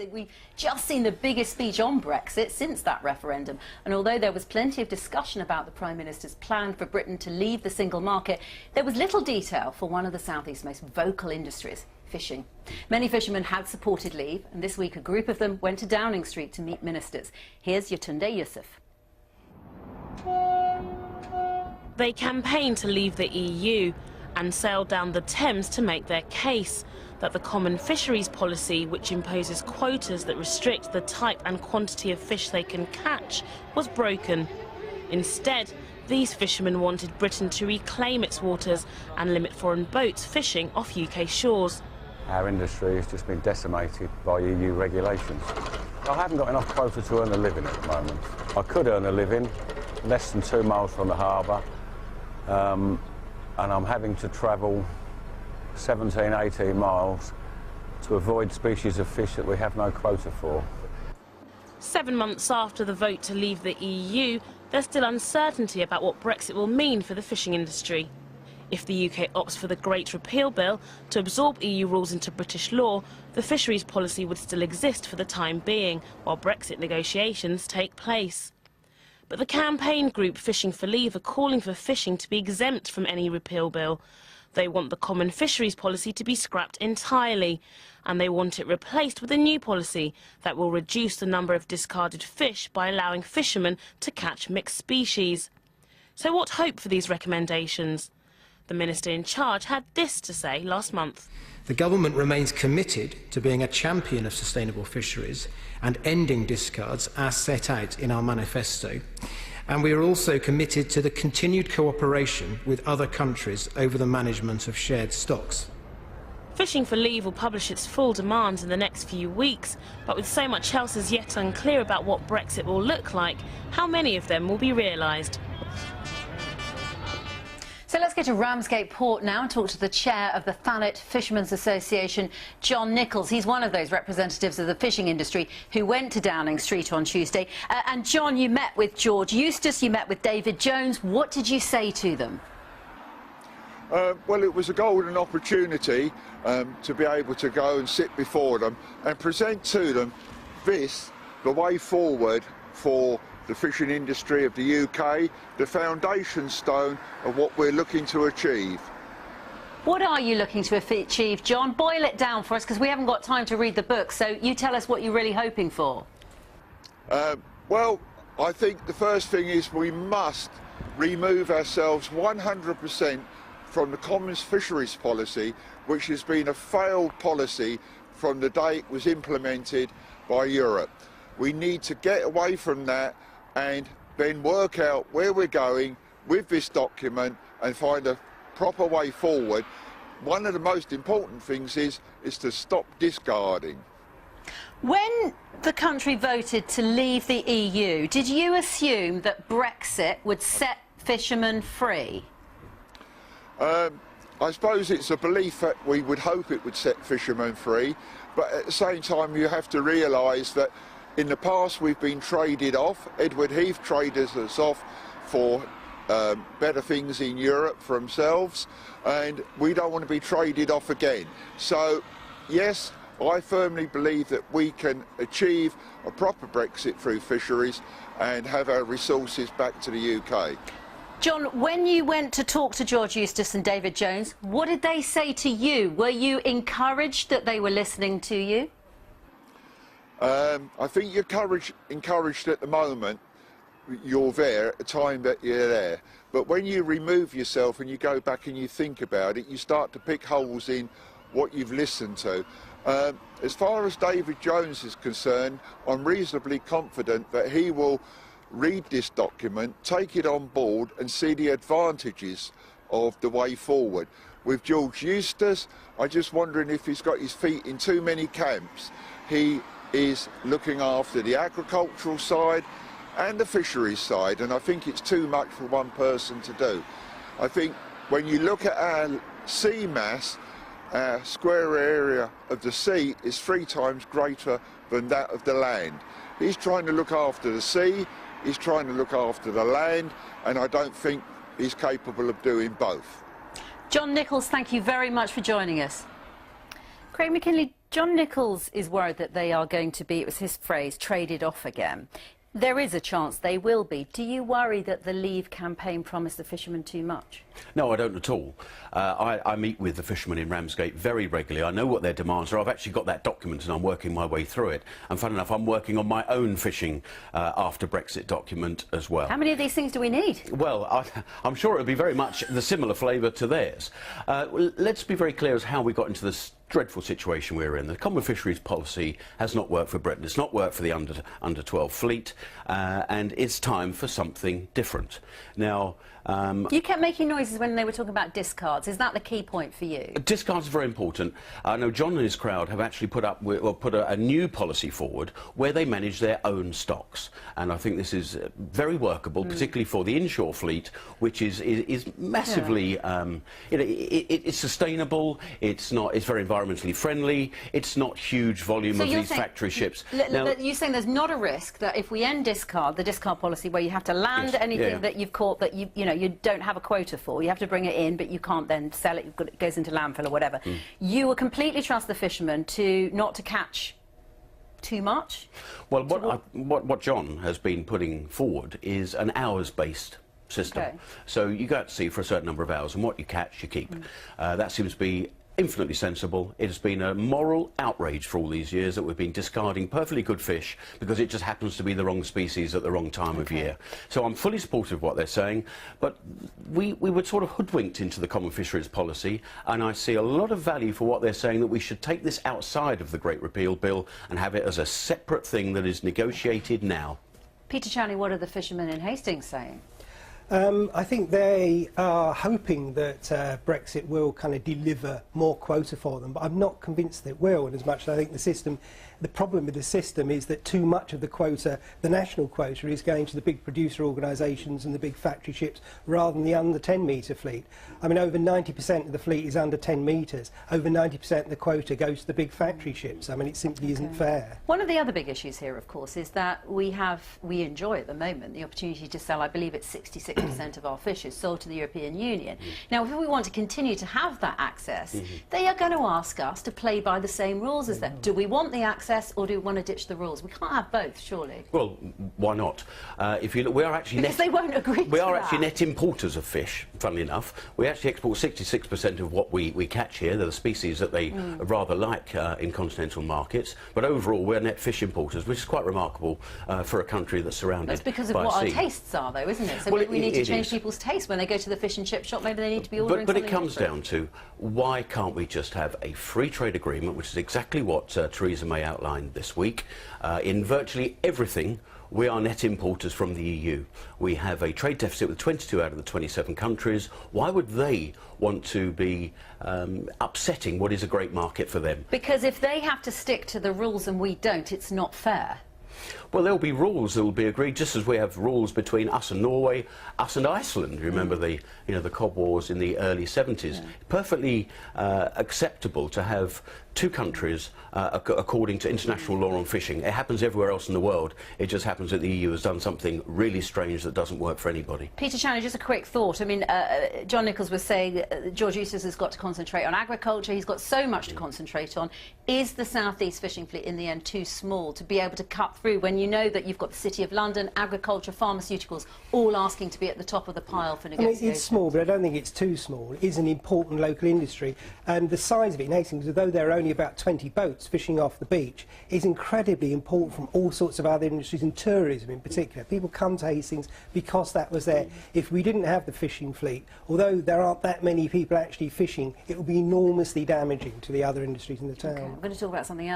We've just seen the biggest speech on Brexit since that referendum. And although there was plenty of discussion about the Prime Minister's plan for Britain to leave the single market, there was little detail for one of the South East's most vocal industries, fishing. Many fishermen had supported leave, and this week a group of them went to Downing Street to meet ministers. Here's Yetunde Yusuf. They campaigned to leave the EU and sailed down the Thames to make their case that the common fisheries policy, which imposes quotas that restrict the type and quantity of fish they can catch, was broken. Instead, these fishermen wanted Britain to reclaim its waters and limit foreign boats fishing off UK shores. Our industry has just been decimated by EU regulations. I haven't got enough quota to earn a living at the moment. I could earn a living less than 2 miles from the harbour, and I'm having to travel 17, 18 miles to avoid species of fish that we have no quota for. 7 months after the vote to leave the EU, there's still uncertainty about what Brexit will mean for the fishing industry. If the UK opts for the Great Repeal Bill to absorb EU rules into British law, the fisheries policy would still exist for the time being, while Brexit negotiations take place. But the campaign group Fishing for Leave are calling for fishing to be exempt from any repeal bill. They want the common fisheries policy to be scrapped entirely, and they want it replaced with a new policy that will reduce the number of discarded fish by allowing fishermen to catch mixed species. So what hope for these recommendations? The minister in charge had this to say last month. The government remains committed to being a champion of sustainable fisheries and ending discards as set out in our manifesto. And we are also committed to the continued cooperation with other countries over the management of shared stocks. Fishing for Leave will publish its full demands in the next few weeks, but with so much else as yet unclear about what Brexit will look like, how many of them will be realised? So let's get to Ramsgate Port now and talk to the chair of the Thanet Fishermen's Association, John Nichols. He's one of those representatives of the fishing industry who went to Downing Street on Tuesday. And John, you met with George Eustace, you met with David Jones. What did you say to them? Well, it was a golden opportunity to be able to go and sit before them and present to them the way forward for the fishing industry of the UK, the foundation stone of what we're looking to achieve. What are you looking to achieve, John? Boil it down for us, because we haven't got time to read the book, so you tell us what you're really hoping for. Well, I think the first thing is we must remove ourselves 100% from the common fisheries policy, which has been a failed policy from the day it was implemented by Europe. We need to get away from that and then work out where we're going with this document and find a proper way forward. One of the most important things is to stop discarding. When the country voted to leave the EU, did you assume that Brexit would set fishermen free? I suppose it's a belief that we would hope it would set fishermen free, but at the same time you have to realise that in the past we've been traded off. Edward Heath traded us off for better things in Europe for themselves, and we don't want to be traded off again. So yes, I firmly believe that we can achieve a proper Brexit through fisheries and have our resources back to the UK. John, when you went to talk to George Eustace and David Jones, what did they say to you? Were you encouraged that they were listening to you? I think you're encouraged at the moment. You're there at the time that you're there. But when you remove yourself and you go back and you think about it, you start to pick holes in what you've listened to. As far as David Jones is concerned, I'm reasonably confident that he will read this document, take it on board and see the advantages of the way forward. With George Eustace, I'm just wondering if he's got his feet in too many camps. He is looking after the agricultural side and the fisheries side, and I think it's too much for one person to do. I think when you look at our sea mass, our square area of the sea is 3 times greater than that of the land. He's trying to look after the sea, he's trying to look after the land, and I don't think he's capable of doing both. John Nichols, thank you very much for joining us. Craig McKinley, John Nichols is worried that they are going to be, it was his phrase, traded off again. There is a chance they will be. Do you worry that the Leave campaign promised the fishermen too much? No, I don't at all. I meet with the fishermen in Ramsgate very regularly. I know what their demands are. I've actually got that document and I'm working my way through it. And fun enough, I'm working on my own fishing after Brexit document as well. How many of these things do we need? Well, I'm sure it'll be very much the similar flavour to theirs. Let's be very clear as how we got into this dreadful situation we're in. The common fisheries policy has not worked for Britain. It's not worked for the under 12 fleet, and it's time for something different. Now, you kept making noises when they were talking about discards. Is that the key point for you? Discards are very important. I know John and his crowd have actually put a new policy forward where they manage their own stocks, and I think this is very workable, particularly for the inshore fleet, which is massively, you know, it's sustainable. It's very environmentally friendly. It's not huge volume of these factory ships. Now, you're saying there's not a risk that if we end the discard policy, where you have to land anything that you've caught that you know you don't have a quota for, you have to bring it in, but you can't then sell it. It goes into landfill or whatever. You will completely trust the fishermen not to catch too much. Well, what John has been putting forward is an hours-based system. Okay. So you go out to sea for a certain number of hours, and what you catch, you keep. That seems to be infinitely sensible. It has been a moral outrage for all these years that we've been discarding perfectly good fish because it just happens to be the wrong species at the wrong time of year. So I'm fully supportive of what they're saying, but we were sort of hoodwinked into the common fisheries policy, and I see a lot of value for what they're saying, that we should take this outside of the Great Repeal Bill and have it as a separate thing that is negotiated now. Peter Chaney, what are the fishermen in Hastings saying? I think they are hoping that Brexit will kind of deliver more quota for them, but I'm not convinced it will, and as much as I think the problem with the system is that too much of the quota, the national quota, is going to the big producer organisations and the big factory ships rather than the under 10 metre fleet. I mean, over 90% of the fleet is under 10 metres. Over 90% of the quota goes to the big factory ships. I mean, it simply isn't fair. One of the other big issues here, of course, is that we enjoy at the moment the opportunity to sell, I believe it's 66% of our fish is sold to the European Union. Now, if we want to continue to have that access, they are going to ask us to play by the same rules as them. Do we want the access, or do we want to ditch the rules? We can't have both, surely. Well, why not? If you look, we are actually because they won't agree. We are actually net importers of fish. Funnily enough, we actually export 66% of what we catch here. They're the species that they rather like in continental markets. But overall, we're net fish importers, which is quite remarkable for a country that's surrounded by sea. That's because of what our tastes are, though, isn't it? So well, we need to change people's tastes when they go to the fish and chip shop. Maybe they need to be ordering. But it comes down to why can't we just have a free trade agreement, which is exactly what Theresa May outlined this week. In virtually everything, we are net importers from the EU. We have a trade deficit with 22 out of the 27 countries. Why would they want to be upsetting what is a great market for them? Because if they have to stick to the rules and we don't, it's not fair. Well, there will be rules that will be agreed, just as we have rules between us and Norway, us and Iceland. Remember the Cod Wars in the early 70s. Perfectly acceptable to have two countries according to international law on fishing. It happens everywhere else in the world. It just happens that the EU has done something really strange that doesn't work for anybody. Peter Chaney, just a quick thought. I mean, John Nichols was saying George Eustace has got to concentrate on agriculture. He's got so much to concentrate on. Is the South East fishing fleet in the end too small to be able to cut through when you know that you've got the City of London, agriculture, pharmaceuticals, all asking to be at the top of the pile for negotiations? I mean, it's small, but I don't think it's too small. It is an important local industry, and the size of it in Hastings, although there are only about 20 boats fishing off the beach, is incredibly important from all sorts of other industries, and tourism in particular. People come to Hastings because that was there. If we didn't have the fishing fleet, although there aren't that many people actually fishing, it would be enormously damaging to the other industries in the town. Okay, I'm going to talk about something else.